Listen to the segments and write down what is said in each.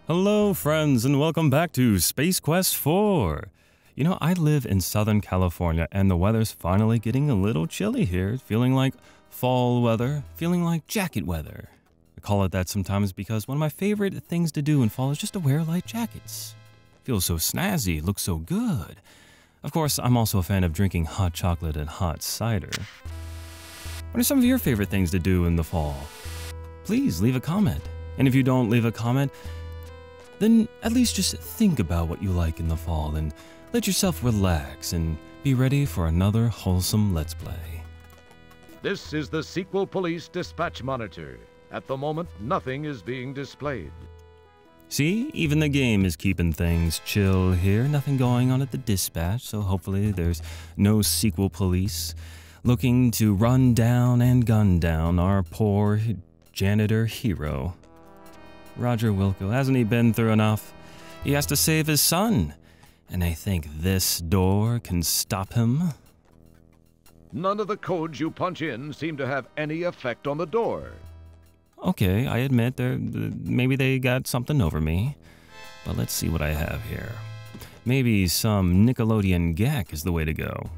Hello friends and welcome back to Space Quest 4. You know, I live in Southern California and the weather's finally getting a little chilly here, feeling like fall weather, feeling like jacket weather. I call it that sometimes because one of my favorite things to do in fall is just to wear light jackets. Feels so snazzy, looks so good. Of course, I'm also a fan of drinking hot chocolate and hot cider. What are some of your favorite things to do in the fall? Please leave a comment. And if you don't leave a comment, then at least just think about what you like in the fall and let yourself relax and be ready for another wholesome Let's Play. This is the Sequel Police Dispatch Monitor. At the moment, nothing is being displayed. See, even the game is keeping things chill here. Nothing going on at the dispatch, so hopefully there's no Sequel Police looking to run down and gun down our poor janitor hero. Roger Wilco, hasn't he been through enough? He has to save his son, and I think this door can stop him. None of the codes you punch in seem to have any effect on the door. Okay, I admit maybe they got something over me, but let's see what I have here. Maybe some Nickelodeon gack is the way to go.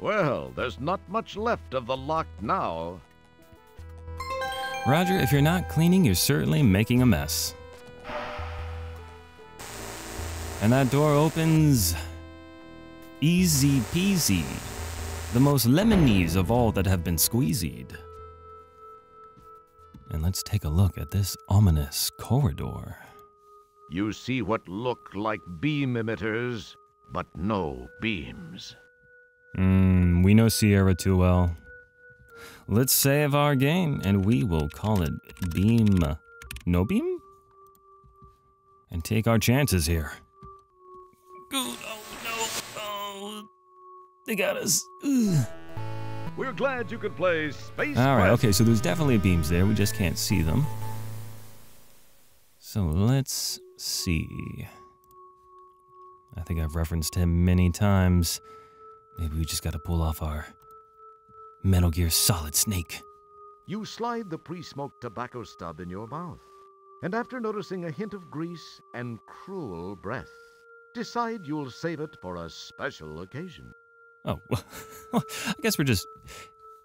Well, there's not much left of the lock now. Roger, if you're not cleaning, you're certainly making a mess. And that door opens easy peasy, the most lemonies of all that have been squeezied. And let's take a look at this ominous corridor. You see what look like beam emitters, but no beams. We know Sierra too well. Let's save our game, and we will call it Beam... No Beam? And take our chances here. Oh, no. Oh, they got us. Ugh. We're glad you could play Space All right, Quest. okay, so there's definitely beams there. We just can't see them. So let's see. I think I've referenced him many times. Maybe we just got to pull off our Metal Gear Solid Snake. You slide the pre-smoked tobacco stub in your mouth, and after noticing a hint of grease and cruel breath, decide you'll save it for a special occasion. Oh, well, I guess we're just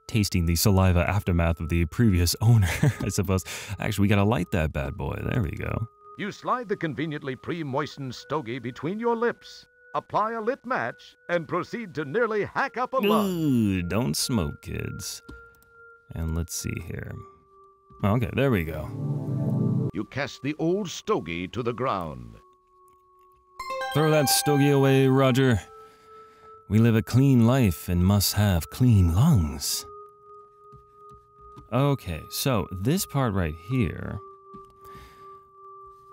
tasting the saliva aftermath of the previous owner, I suppose. Actually, we gotta light that bad boy. There we go. You slide the conveniently pre-moistened stogie between your lips, apply a lit match, and proceed to nearly hack up a lung. Ooh, don't smoke, kids. And let's see here. Okay, there we go. You cast the old stogie to the ground. Throw that stogie away, Roger. We live a clean life and must have clean lungs. Okay, so this part right here,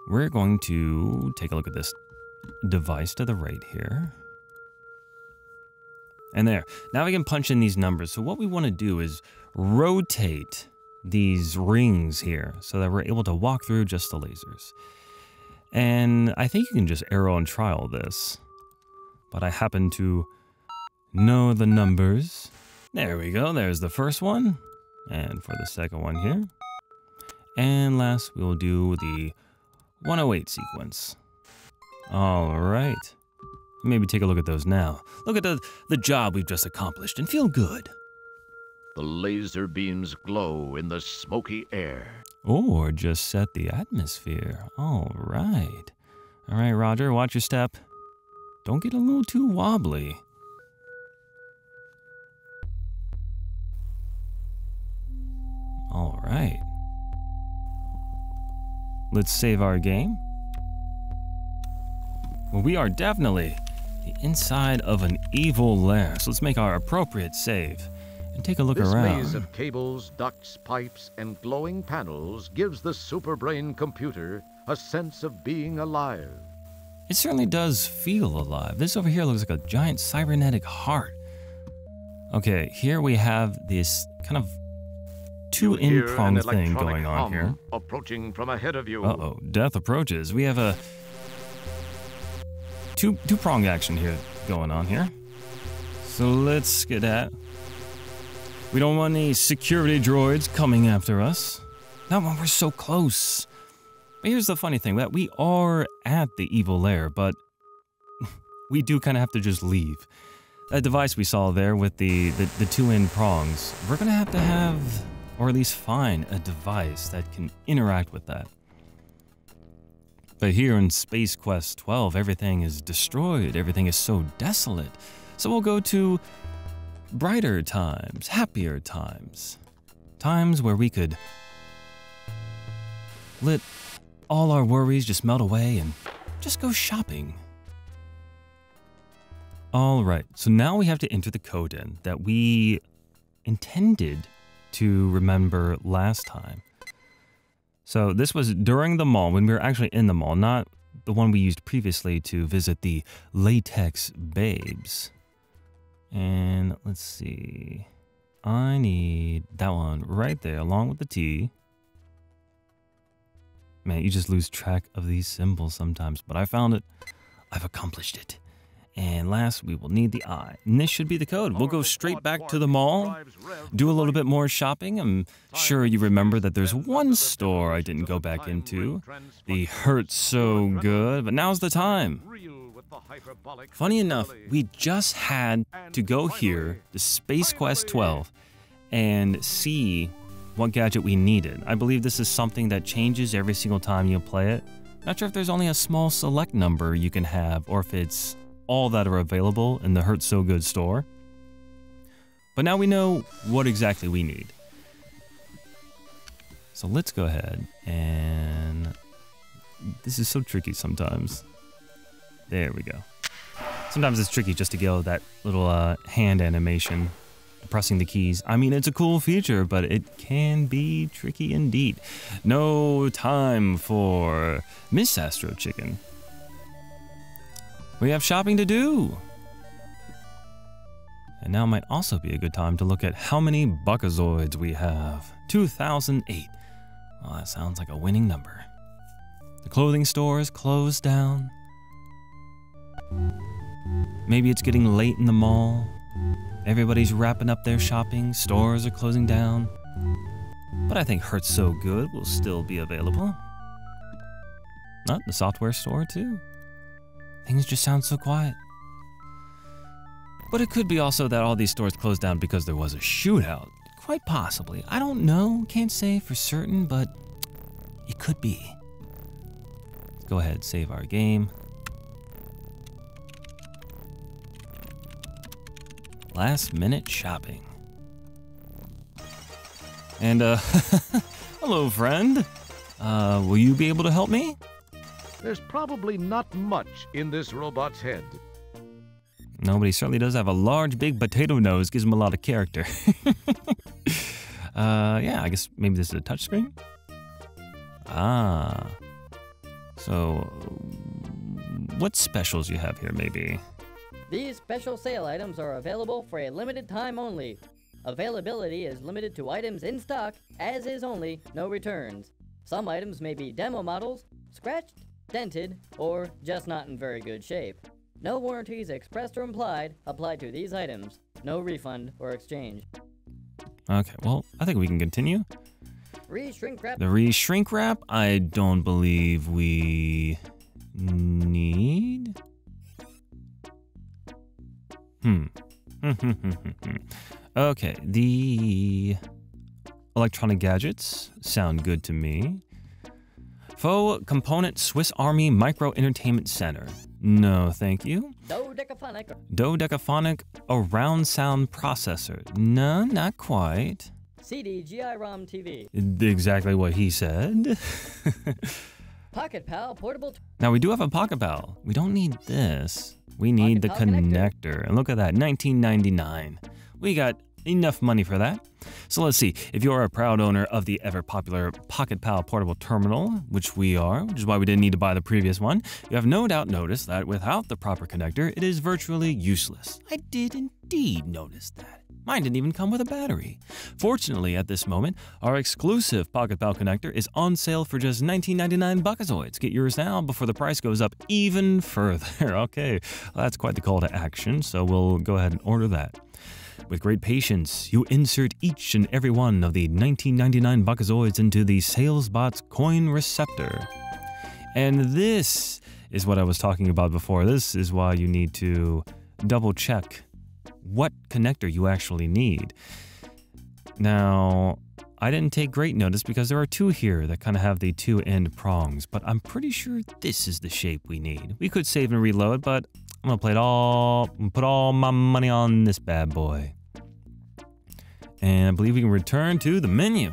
we're going to take a look at this device to the right here. And there. Now we can punch in these numbers. So what we want to do is rotate these rings here so that we're able to walk through just the lasers. And I think you can just arrow and trial this. But I happen to know the numbers. There we go. There's the first one. And for the second one here. And last, we'll do the 108 sequence. All right. Maybe take a look at those now. Look at the job we've just accomplished and feel good. The laser beams glow in the smoky air. Or just set the atmosphere. All right. All right, Roger, watch your step. Don't get a little too wobbly. All right. Let's save our game. Well, we are definitely the inside of an evil lair, so let's make our appropriate save and take a look This around. maze of cables, ducts, pipes, and glowing panels gives the superbrain computer a sense of being alive. It certainly does feel alive. This over here looks like a giant cybernetic heart. Okay, here we have this kind of two-in-pronged thing going on here. Approaching from ahead of you. Uh-oh, death approaches. We have a two-pronged action here going on here. So let's get at. We don't want any security droids coming after us. Not when we're so close. But here's the funny thing, that we are at the evil lair, but we do kind of have to just leave. That device we saw there with the two-end prongs, we're going to have, or at least find, a device that can interact with that. But here in Space Quest 12, everything is destroyed, everything is so desolate. So we'll go to brighter times, happier times. Times where we could let all our worries just melt away and just go shopping. Alright, so now we have to enter the code in that we intended to remember last time. So this was during the mall, when we were actually in the mall, not the one we used previously to visit the Latex Babes. And let's see, I need that one right there along with the T. Man, you just lose track of these symbols sometimes, but I found it. I've accomplished it. And last, we will need the I. And this should be the code. We'll go straight back to the mall, do a little bit more shopping. I'm sure you remember that there's one store I didn't go back into. The Hurt So Good, but now's the time. Funny enough, we just had to go here to Space Quest 12 and see what gadget we needed. I believe this is something that changes every single time you play it. Not sure if there's only a small select number you can have, or if it's all that are available in the Hurt So Good store. But now we know what exactly we need. So let's go ahead and... This is so tricky sometimes. There we go. Sometimes it's tricky just to get that little hand animation, pressing the keys. I mean, it's a cool feature, but it can be tricky indeed. No time for Miss Astro Chicken. We have shopping to do. And now might also be a good time to look at how many Buckazoids we have. 2008. Well, that sounds like a winning number. The clothing store is closed down. Maybe it's getting late in the mall. Everybody's wrapping up their shopping. Stores are closing down. But I think Hurt So Good will still be available. Not the software store too. Things just sound so quiet. But it could be also that all these stores closed down because there was a shootout. Quite possibly. I don't know. Can't say for certain, but it could be. Let's go ahead and save our game. Last minute shopping. And, hello, friend. Will you be able to help me? There's probably not much in this robot's head. No, but he certainly does have a large, big potato nose. Gives him a lot of character. Yeah, I guess maybe this is a touchscreen? Ah. So, what specials you have here, maybe? These special sale items are available for a limited time only. Availability is limited to items in stock, as is only, no returns. Some items may be demo models, scratched, dented, or just not in very good shape. No warranties expressed or implied apply to these items. No refund or exchange. Okay, well, I think we can continue. Re-shrink wrap. The re-shrink wrap, I don't believe we need. Okay, the electronic gadgets sound good to me. Faux Component Swiss Army Micro Entertainment Center. No, thank you. Dodecaphonic. Dodecaphonic Around Sound Processor. No, not quite. CD GI-ROM TV. Exactly what he said. Pocket Pal Portable. Now we do have a Pocket Pal. We don't need this. We need the connector. And look at that, $19.99. We got enough money for that. So let's see, if you're a proud owner of the ever-popular Pocket Pal portable terminal, which we are, which is why we didn't need to buy the previous one, you have no doubt noticed that without the proper connector, it is virtually useless. I did indeed notice that. Mine didn't even come with a battery. Fortunately, at this moment, our exclusive Pocket Pal connector is on sale for just $19.99 Buckazoids. Get yours now before the price goes up even further. Okay, well, that's quite the call to action, so we'll go ahead and order that. With great patience, you insert each and every one of the $19.99 Buckazoids into the SalesBot's coin receptor. And this is what I was talking about before. This is why you need to double check what connector you actually need. Now, I didn't take great notice because there are two here that kind of have the two end prongs, but I'm pretty sure this is the shape we need. We could save and reload, but I'm gonna play it all, put all my money on this bad boy. And I believe we can return to the menu.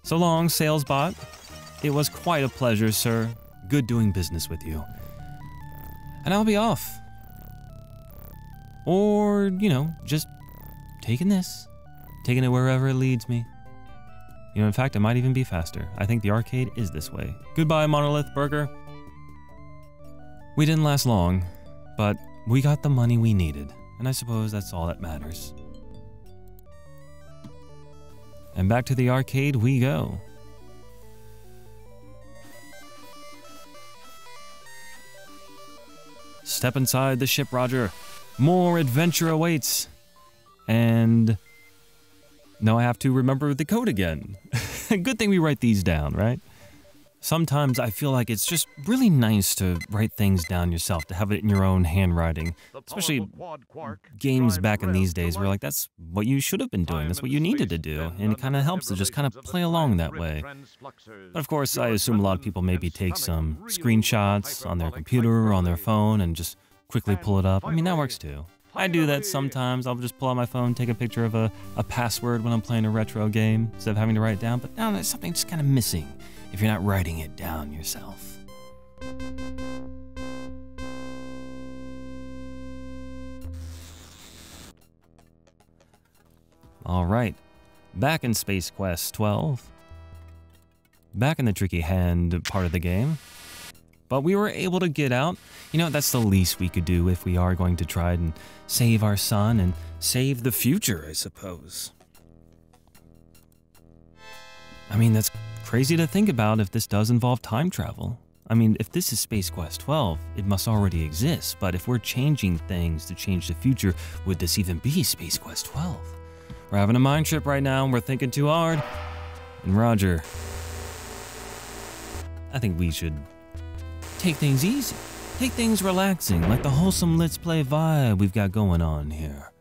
So long, salesbot. It was quite a pleasure, sir. Good doing business with you. And I'll be off. Or, you know, just taking this. Taking it wherever it leads me. You know, in fact, it might even be faster. I think the arcade is this way. Goodbye, Monolith Burger. We didn't last long, but we got the money we needed. And I suppose that's all that matters. And back to the arcade we go. Step inside the ship, Roger. More adventure awaits. And now I have to remember the code again. Good thing we write these down, right? Sometimes I feel like it's just really nice to write things down yourself, to have it in your own handwriting. Especially games back in these days where like that's what you should have been doing, that's what you needed to do, and it kind of helps to just kind of play along that way. But of course, I assume a lot of people maybe take some screenshots on their computer or on their phone and just quickly pull it up. I mean, that works too. I do that sometimes. I'll just pull out my phone, take a picture of a password when I'm playing a retro game instead of having to write it down, but now there's something just kind of missing if you're not writing it down yourself. All right, back in Space Quest 12. Back in the tricky hand part of the game. But we were able to get out. You know, that's the least we could do if we are going to try and save our son and save the future, I suppose. I mean, that's crazy to think about if this does involve time travel. I mean, if this is Space Quest 12, it must already exist, but if we're changing things to change the future, would this even be Space Quest 12? We're having a mind trip right now and we're thinking too hard. And Roger, I think we should take things easy. Take things relaxing, like the wholesome Let's Play vibe we've got going on here.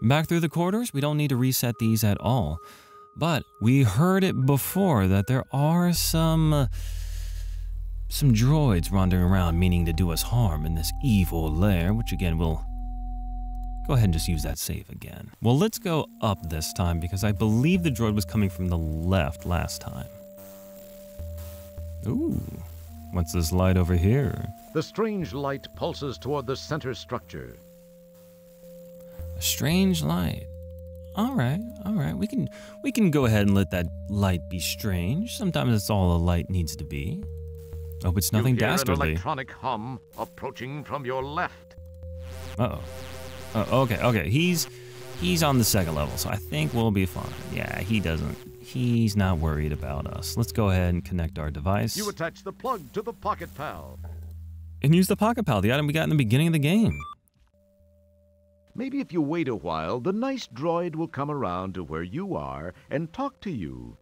Back through the corridors, we don't need to reset these at all. But we heard it before that there are some droids wandering around meaning to do us harm in this evil lair, which again we'll go ahead and just use that save again. Well, let's go up this time because I believe the droid was coming from the left last time. Ooh, what's this light over here? The strange light pulses toward the center structure. A strange light. All right. We can go ahead and let that light be strange. Sometimes that's all a light needs to be. Hope it's nothing dastardly. An electronic hum approaching from your left. Uh-oh. Okay. He's on the second level, so I think we'll be fine. Yeah, he's not worried about us. Let's go ahead and connect our device. You attach the plug to the Pocket Pal. And use the Pocket Pal, the item we got in the beginning of the game. Maybe if you wait a while, the nice droid will come around to where you are and talk to you.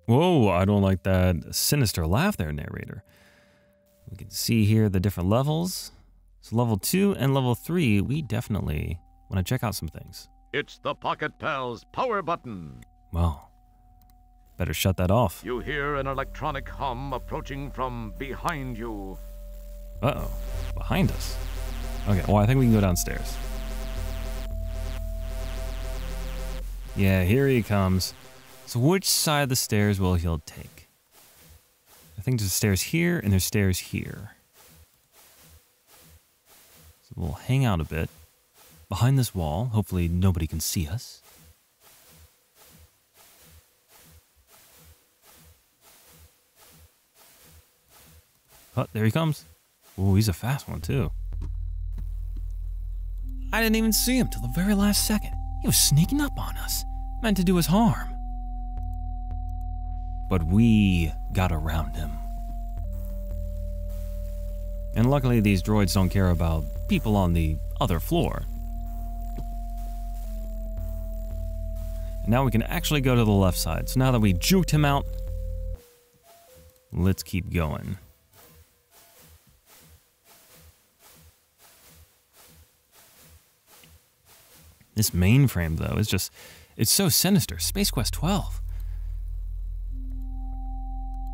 Whoa, I don't like that sinister laugh there, narrator. We can see here the different levels. So level 2 and level 3, we definitely want to check out some things. It's the Pocket Pal's power button. Well, better shut that off. You hear an electronic hum approaching from behind you. Uh-oh, behind us. Okay, well, I think we can go downstairs. Yeah, here he comes. So which side of the stairs will he take? I think there's stairs here and there's stairs here. So we'll hang out a bit behind this wall. Hopefully nobody can see us. Oh, there he comes. Oh, he's a fast one too. I didn't even see him till the very last second. He was sneaking up on us, meant to do us harm. But we got around him. And luckily these droids don't care about people on the other floor. Now we can actually go to the left side. So now that we juked him out, let's keep going. This mainframe, though, is just, it's so sinister. Space Quest 12.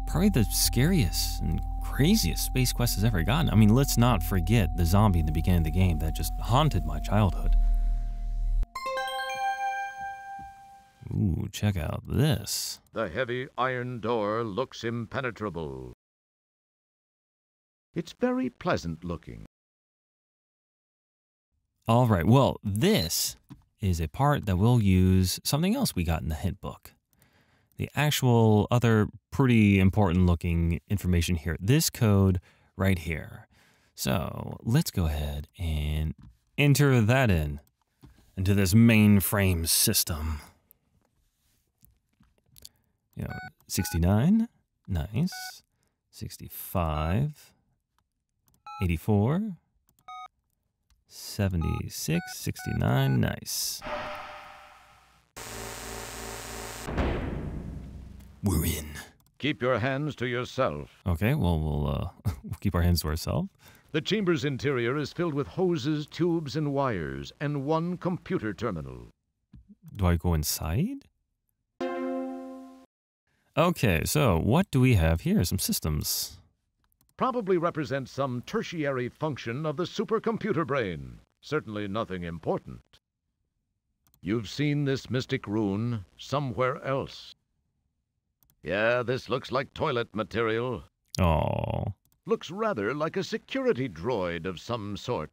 Probably the scariest and craziest Space Quest has ever gotten. I mean, let's not forget the zombie in the beginning of the game that just haunted my childhood. Ooh, check out this. The heavy iron door looks impenetrable. It's very pleasant looking. All right, well, this is a part that we'll use something else we got in the hint book. The actual other pretty important looking information here. This code right here. So let's go ahead and enter that into this mainframe system. 69, nice. 65, 84, 76, 69, nice. We're in. Keep your hands to yourself. Okay, well, we'll keep our hands to ourselves. The chamber's interior is filled with hoses, tubes, and wires, and one computer terminal. Do I go inside? Okay, so what do we have here? Some systems. Probably represents some tertiary function of the supercomputer brain. Certainly nothing important. You've seen this mystic rune somewhere else. Yeah, this looks like toilet material. Oh. Looks rather like a security droid of some sort.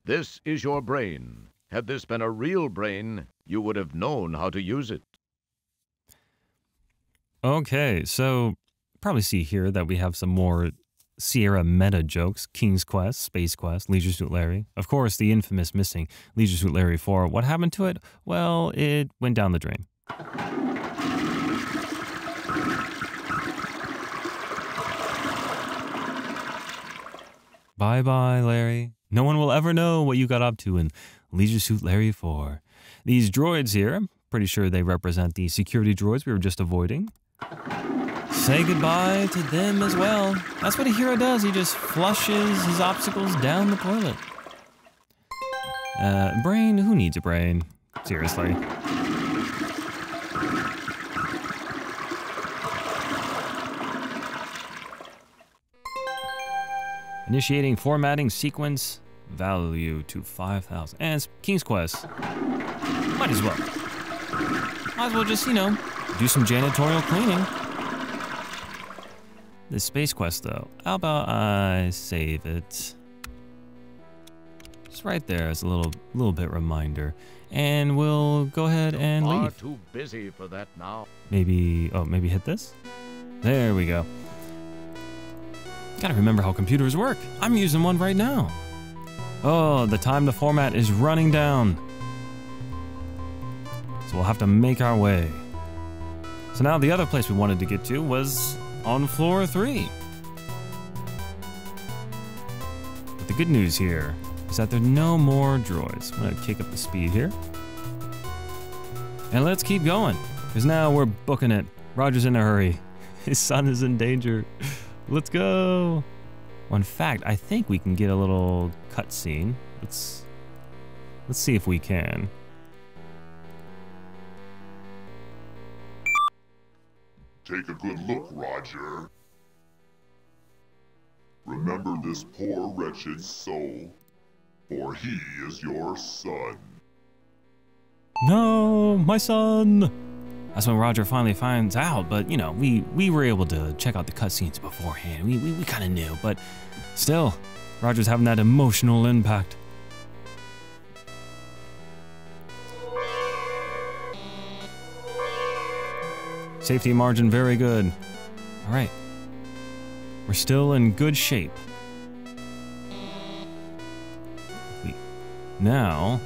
This is your brain. Had this been a real brain, you would have known how to use it. Okay, so probably see here that we have some more Sierra meta jokes. King's Quest, Space Quest, Leisure Suit Larry. Of course, the infamous missing Leisure Suit Larry 4. What happened to it? Well, it went down the drain. Bye-bye, Larry. No one will ever know what you got up to in Leisure Suit Larry 4. These droids here, I'm pretty sure they represent the security droids we were just avoiding. Say goodbye to them as well. That's what a hero does. He just flushes his obstacles down the toilet. Brain? Who needs a brain? Seriously. Initiating formatting sequence. Value to 5,000. And it's King's Quest. Might as well. Might as well just, do some janitorial cleaning. This Space Quest, though, how about I save it? Just right there as a little bit reminder. And we'll go ahead and leave. Far too busy for that now. Maybe hit this? There we go. Gotta remember how computers work. I'm using one right now. Oh, the time to format is running down. So we'll have to make our way. So now the other place we wanted to get to was on floor 3. But the good news here is that there are no more droids. I'm gonna kick up the speed here. And let's keep going, because now we're booking it. Roger's in a hurry. His son is in danger. Let's go. Well, in fact, I think we can get a little cutscene. Let's see if we can. Take a good look, Roger. Remember this poor wretched soul, for he is your son. No, my son! That's when Roger finally finds out, but we were able to check out the cutscenes beforehand. We kind of knew, but still, Roger's having that emotional impact. Safety margin very good. All right, we're still in good shape. Now,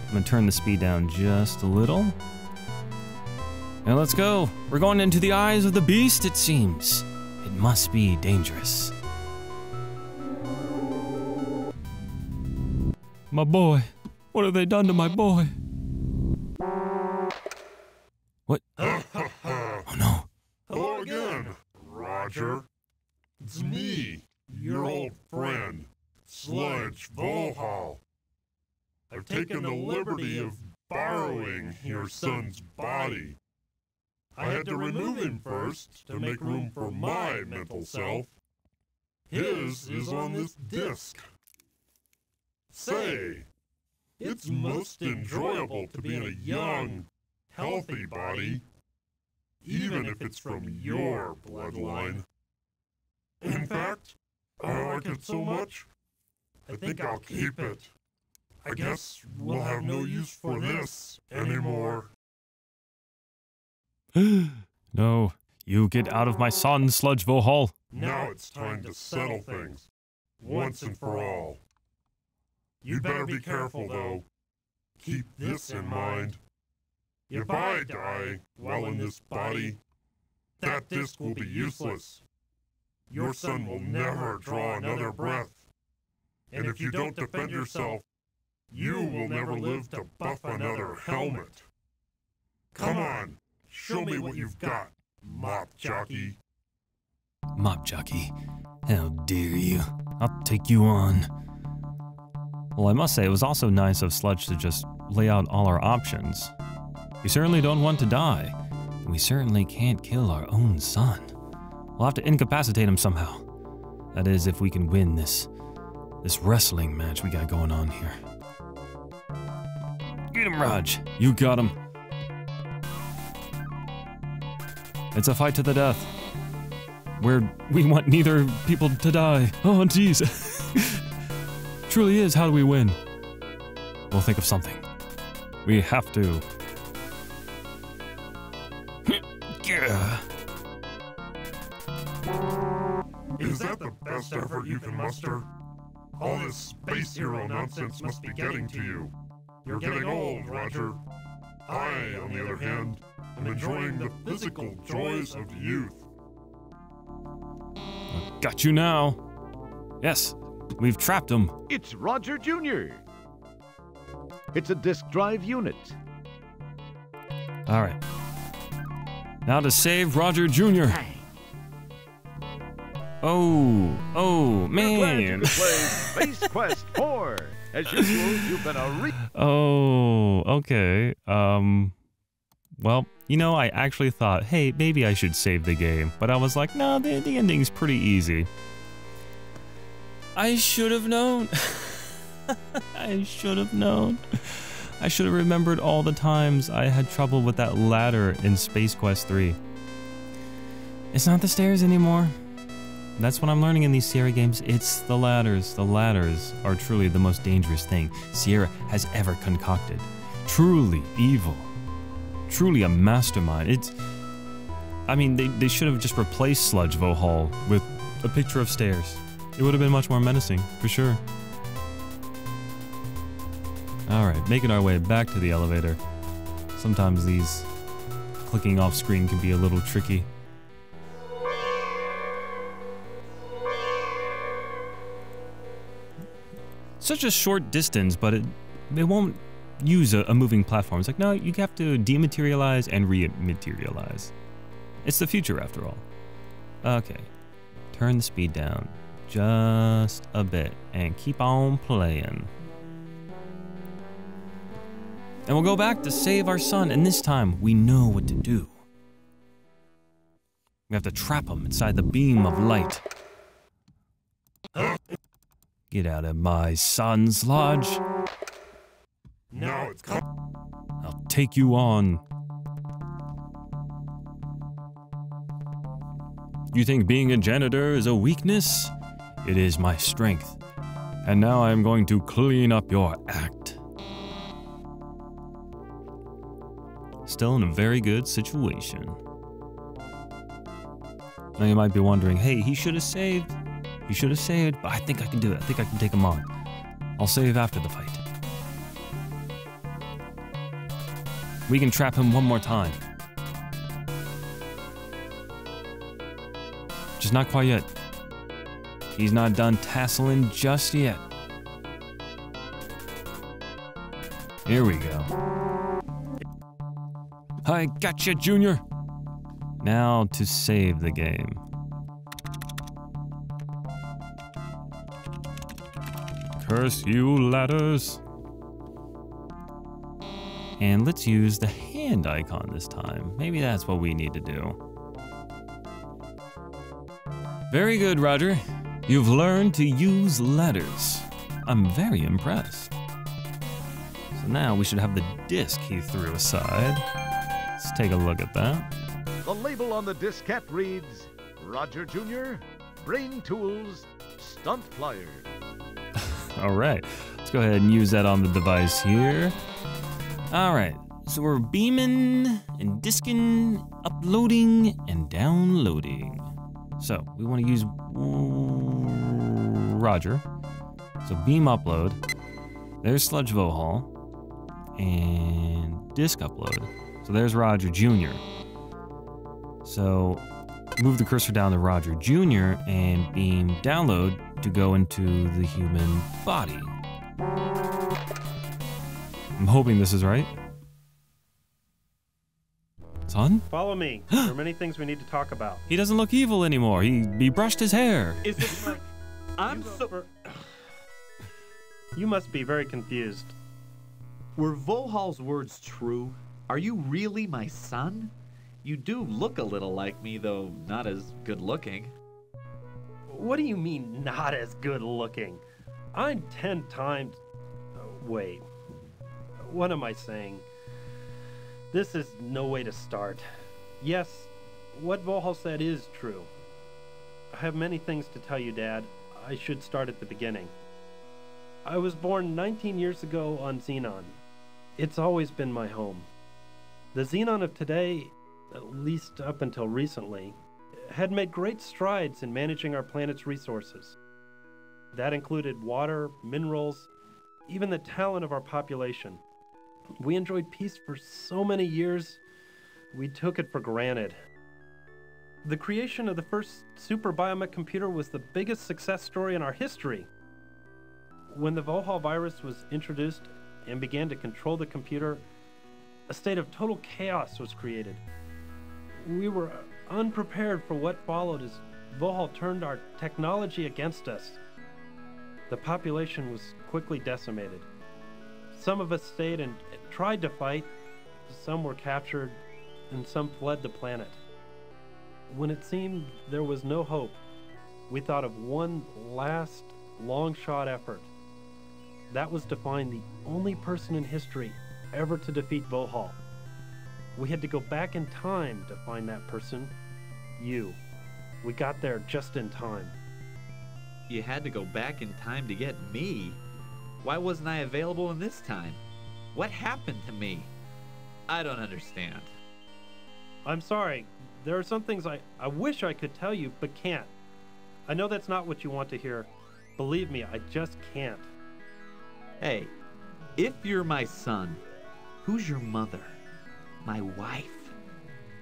I'm gonna turn the speed down just a little. Now let's go. We're going into the eyes of the beast, it seems. It must be dangerous. My boy. What have they done to my boy? What? Ha ha ha! Oh no. Hello again, Roger. It's me, your old friend, Sludge Volhall. I've taken the liberty of borrowing your son's body. I had to remove him first to make room for my mental self. His is on this disc. Say, it's most enjoyable to be in a young, healthy body, even if it's from your bloodline. In fact, I like it so much, I think I'll keep it. I guess we'll have no use for this anymore. No, you get out of my son, Sludge Vohall. Now it's time to settle things, once and for all. You'd better be careful, though. Keep this in mind. If I die while in this body, that disc will be useless. Your son will never draw another breath. And if you don't defend yourself, you will never live to buff another helmet. Come on, show me what you've got, Mop Jockey. Mop Jockey, how dare you? I'll take you on. Well, I must say, it was also nice of Sludge to just lay out all our options. We certainly don't want to die, and we certainly can't kill our own son. We'll have to incapacitate him somehow. That is, if we can win this wrestling match we got going on here. Get him, Raj. You got him. It's a fight to the death, where we want neither people to die. Oh, jeez. Truly is, how do we win? We'll think of something. We have to. Yeah. Is that the best effort you can muster? All this space hero nonsense must be getting to you. You're getting old, Roger. I, on the other hand, am enjoying the physical joys of youth. Got you now. Yes, we've trapped him. It's Roger Jr. It's a disk drive unit. All right. Now to save Roger Jr. Oh, We're glad you man. could play Space Quest 4. As usual, you've been a Oh, okay. Well, you know, I actually thought, hey, maybe I should save the game. But I was like, no, the ending's pretty easy. I should have known. I should have known. I should have remembered all the times I had trouble with that ladder in Space Quest 3. It's not the stairs anymore. That's what I'm learning in these Sierra games. It's the ladders. The ladders are truly the most dangerous thing Sierra has ever concocted. Truly evil. Truly a mastermind. I mean, they should have just replaced Sludge Vohall with a picture of stairs. It would have been much more menacing, for sure. Alright, making our way back to the elevator. Sometimes these clicking off screen can be a little tricky. Such a short distance, but it won't use a moving platform. It's like, no, you have to dematerialize and rematerialize. It's the future, after all. Okay, turn the speed down just a bit and keep on playing. And we'll go back to save our son, and this time we know what to do. We have to trap him inside the beam of light. Get out of my son's lodge. Now it's come. I'll take you on. You think being a janitor is a weakness? It is my strength. And now I am going to clean up your act. Still in a very good situation. Now you might be wondering, hey, he should have saved. He should have saved, but I think I can do it. I think I can take him on. I'll save after the fight. We can trap him one more time. Just not quite yet. He's not done tasseling just yet. Here we go. I gotcha, Junior! Now to save the game. Curse you, ladders! And let's use the hand icon this time. Maybe that's what we need to do. Very good, Roger. You've learned to use ladders. I'm very impressed. So now we should have the disc he threw aside. Let's take a look at that. The label on the diskette reads, Roger Jr., Brain Tools, Stunt Pliers. All right, let's go ahead and use that on the device here. All right, so we're beaming and disking, uploading and downloading. So we want to use Roger. So beam upload. There's Sludge Vohall. And disk upload. So there's Roger Jr. So move the cursor down to Roger Jr. and beam download to go into the human body. I'm hoping this is right. Son? Follow me. There are many things we need to talk about. He doesn't look evil anymore. He brushed his hair. Is it like... You must be very confused. Were Vohal's words true? Are you really my son? You do look a little like me, though not as good looking. What do you mean, not as good looking? I'm 10 times... Wait. What am I saying? This is no way to start. Yes, what Vohal said is true. I have many things to tell you, Dad. I should start at the beginning. I was born 19 years ago on Xenon. It's always been my home. The Xenon of today, at least up until recently, had made great strides in managing our planet's resources. That included water, minerals, even the talent of our population. We enjoyed peace for so many years, we took it for granted. The creation of the first super biomech computer was the biggest success story in our history. When the Vohal virus was introduced and began to control the computer, a state of total chaos was created. We were unprepared for what followed as Vohal turned our technology against us. The population was quickly decimated. Some of us stayed and tried to fight, some were captured, and some fled the planet. When it seemed there was no hope, we thought of one last long-shot effort. That was to find the only person in history ever to defeat Vohal. We had to go back in time to find that person, you. We got there just in time. You had to go back in time to get me? Why wasn't I available in this time? What happened to me? I don't understand. I'm sorry. There are some things I wish I could tell you, but can't. I know that's not what you want to hear. Believe me, I just can't. Hey, if you're my son, who's your mother? My wife?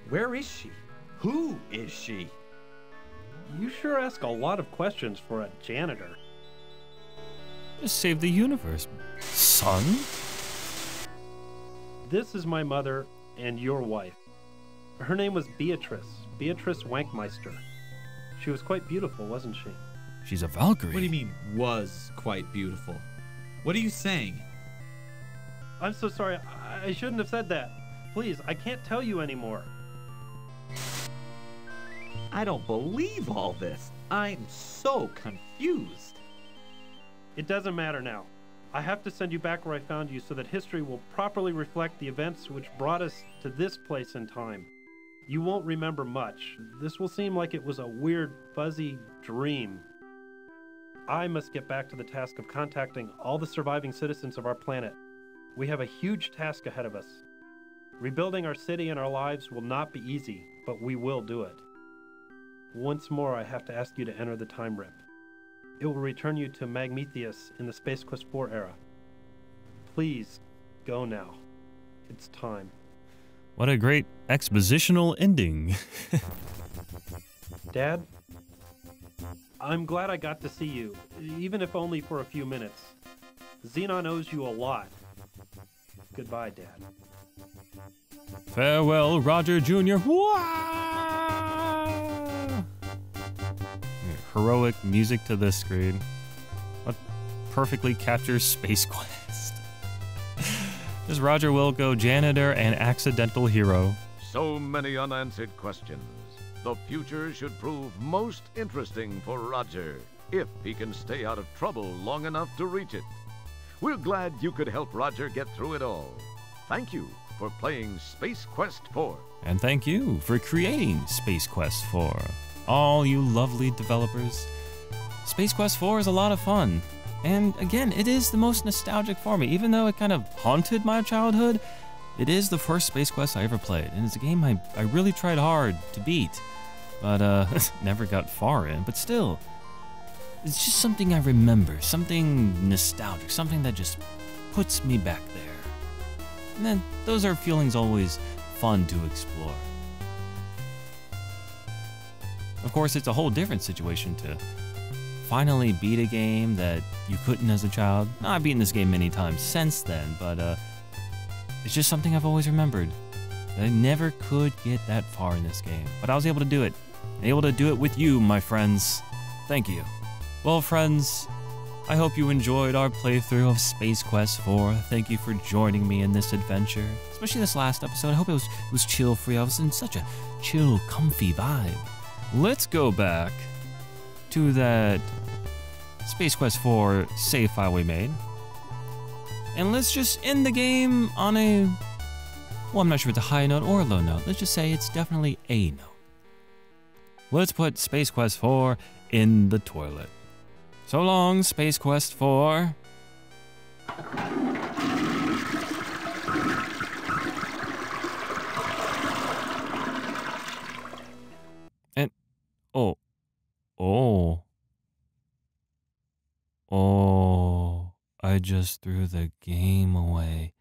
Where is she? Who is she? You sure ask a lot of questions for a janitor. Just save the universe, son. This is my mother and your wife. Her name was Beatrice Wankmeister. She was quite beautiful, wasn't she? She's a Valkyrie. What do you mean, was quite beautiful? What are you saying? I'm so sorry. I shouldn't have said that. Please, I can't tell you anymore. I don't believe all this. I'm so confused. It doesn't matter now. I have to send you back where I found you so that history will properly reflect the events which brought us to this place in time. You won't remember much. This will seem like it was a weird, fuzzy dream. I must get back to the task of contacting all the surviving citizens of our planet. We have a huge task ahead of us. Rebuilding our city and our lives will not be easy, but we will do it. Once more, I have to ask you to enter the time rip. It will return you to Magmetheus in the Space Quest 4 era. Please, go now. It's time. What a great expositional ending. Dad, I'm glad I got to see you, even if only for a few minutes. Xenon owes you a lot. Goodbye, Dad. Farewell, Roger Jr. Wah! Heroic music to this screen. What perfectly captures Space Quest. This Roger Wilco, janitor and accidental hero. So many unanswered questions. The future should prove most interesting for Roger, if he can stay out of trouble long enough to reach it. We're glad you could help Roger get through it all. Thank you for playing Space Quest 4. And thank you for creating Space Quest 4. All you lovely developers. Space Quest 4 is a lot of fun. And again, it is the most nostalgic for me. Even though it kind of haunted my childhood, it is the first Space Quest I ever played. And it's a game I really tried hard to beat. But never got far in. But still, it's just something I remember. Something nostalgic. Something that just puts me back there. And then those are feelings always fun to explore. Of course, it's a whole different situation to finally beat a game that you couldn't as a child. Now, I've beaten this game many times since then, but it's just something I've always remembered. I never could get that far in this game, but I was able to do it. Able to do it with you, my friends. Thank you. Well, friends, I hope you enjoyed our playthrough of Space Quest 4. Thank you for joining me in this adventure, especially this last episode. I hope it was chill for you. I was in such a chill, comfy vibe. Let's go back to that Space Quest 4 save file we made. And let's just end the game on a, well, I'm not sure if it's a high note or a low note. Let's just say it's definitely a note. Let's put Space Quest 4 in the toilet. So long, Space Quest 4. And, I just threw the game away.